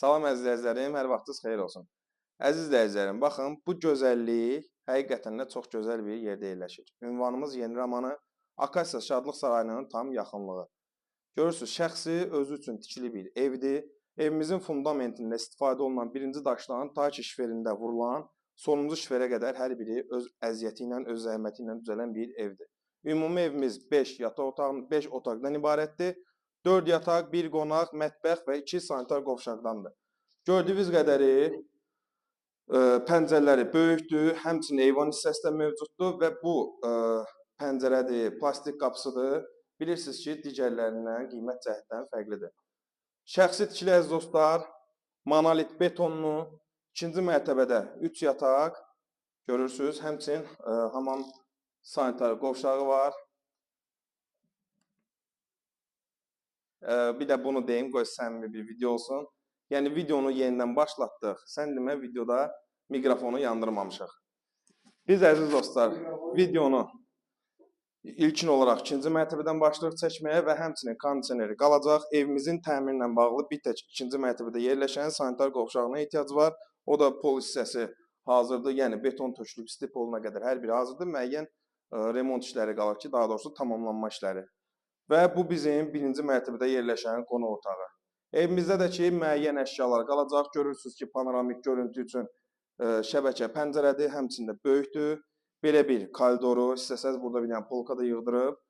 Salam əziz izləyicilərim, hər vaxtınız xeyir olsun. Əziz izləyicilərim, baxın, bu gözəllik həqiqətən də çox gözəl bir yerdə yerləşir. Ünvanımız yeni romanı Akasiya Şadlıq Sarayının tam yaxınlığı. Görürsünüz, şəxsi özü üçün tikili bir evdir. Evimizin fundamentində istifadə olunan birinci daşdan ta ki şiferində vurulan sonuncu şiferə qədər hər biri öz əziyyəti ilə, öz zəhməti ilə düzələn bir evdir. Ümumi evimiz 5 yataq otağın 5 otaqdan ibarətdir. 4 yataq, 1 qonaq, mətbəx və 2 sanitar qovşaqdandır. Gördüyünüz qədəri pəncərələri böyükdür, həmçinin eyvan hissəsi də mövcuddur və bu pəncərədir, plastik qapısıdır. Bilirsiniz ki, digərlərindən qiymət cəhətdən fərqlidir. Şəxsi tikili əziz dostlar, monolit betonlu, ikinci mərtəbədə 3 yataq görürsünüz, həmçinin hamam sanitar qovşağı var. Bir də bunu deyim, qoy səmimi bir video olsun. Yəni videonu yenidən başlatdıq. Sən demə videoda mikrofonu yandırmamışıq. Biz əziz dostlar, videonu ilkin olaraq ikinci mərtəbədən başlayırıq çəkməyə və həmçinin kondisioneri qalacaq. Evimizin təmirlə bağlı bir tək ikinci mərtəbədə yerləşən sanitar qovşağına ehtiyac var. O da pol hissəsi hazırdır. Yəni beton tökülüb isti poluna qədər hər biri hazırdır. Müəyyən remont işləri qalır ki, daha doğrusu tamamlanma işləri. Və bu bizim birinci mərtəbədə yerləşən qonaq otağı. Evimizdə də ki, müəyyən əşyalar qalacaq. Görürsünüz ki, panoramik görüntü üçün şəbəkə pəncərədir, həmçində böyükdür. Belə bir koridoru, istəsəz burada bir dənə polka da yığdırıb.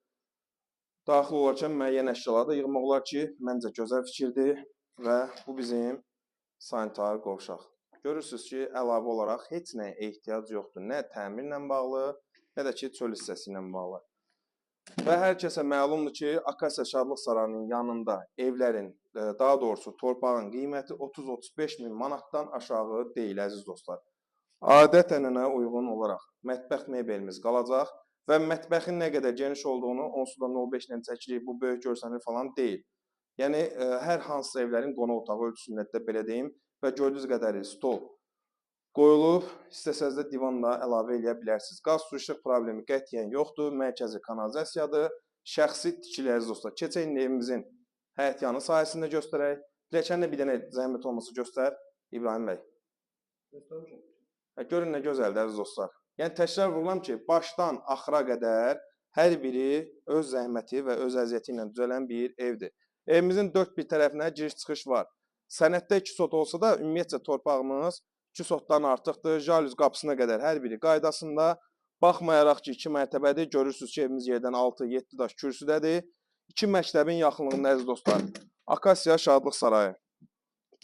Daxil olarkən müəyyən əşyaları da yığmaq olar ki, məncə gözəl fikirdir və bu bizim sanitar qovşaq. Görürsünüz ki, əlavə olaraq heç nəyə ehtiyac yoxdur. Nə təmirlə bağlı, nə də ki, çöl hissəsi ilə bağlı. Və hər kəsə məlumdur ki, Akasiya Şadlıq Sarayının yanında evlərin, daha doğrusu torpağın qiyməti 30-35 min manatdan aşağı deyil, əziz dostlar. Adət-ənənəyə uyğun olaraq mətbəx mebelimiz qalacaq və mətbəxin nə qədər geniş olduğunu onsuz da 05 ilə çəkirik, bu böyük görsənir falan deyil. Yəni, hər hansı evlərin qonaq otağı ölçüsündə də belə deyim və gördüyünüz qədəri stol qoyulub, istəsəz də divan da əlavə edə bilərsiniz. Qaz, su, işıq problemi qətiyyən yoxdur, mərkəzi kanalizasiyadır, şəxsi tikili əziz dostlar. Keçək indi evimizin həyətyanı sahəsində göstərək. Pilləkəni də bir dənə zəhmət olmasa göstər, İbrahim bəy. Görün nə gözəldir əziz dostlar. Yəni təkrar vurgulam ki, başdan axıra qədər hər biri öz zəhməti və öz əziyyəti ilə düzələn bir evdir. Evimizin dörd bir tərəfinə giriş-çıxış var. Sənəddə 2 sot olsa da ümumiyyətcə torpağımız 2 sotdan artıqdır. Jalüz qapısına qədər hər biri qaydasında. Baxmayaraq ki, 2 mərtəbədir. Görürsünüz ki, evimiz yerdən 6-7 daş kürsüdədir. 2 məktəbin yaxınlığında əziz dostlar. Akasiya Şadlıq Sarayı.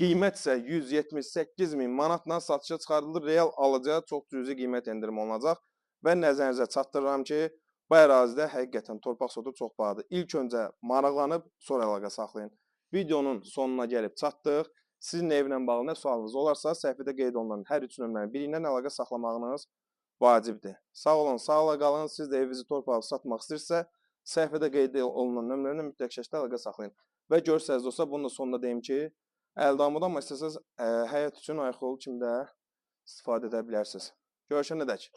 Qiymət isə 178 min manatla satışa çıxarılır. Real alıcıya çox cüzi qiymət endirimi olunacaq. Və nəzərinizə çatdırıram ki, bu ərazidə həqiqətən torpaq sotu çox bahadır. İlk öncə maraqlanıb, sonra əlaqə saxlayın. Videonun sonuna gəlib çatdıq. Sizin evlə bağlı nə sualınız olarsa, səhifədə qeyd olunan hər üç nömrənin biri ilə əlaqə saxlamağınız vacibdir. Sağ olun, sağla qalın. Siz də evinizi torpağı satmaq istəyirsə, səhifədə qeyd olunan nömrələ mütləq şəkildə əlaqə saxlayın. Və görürsəz dostlar, bunun da sonunda deyim ki, əldamıdan amma istəsəz həyat üçün ayaqyolu kimi də istifadə edə bilərsiniz. Görüşənədək.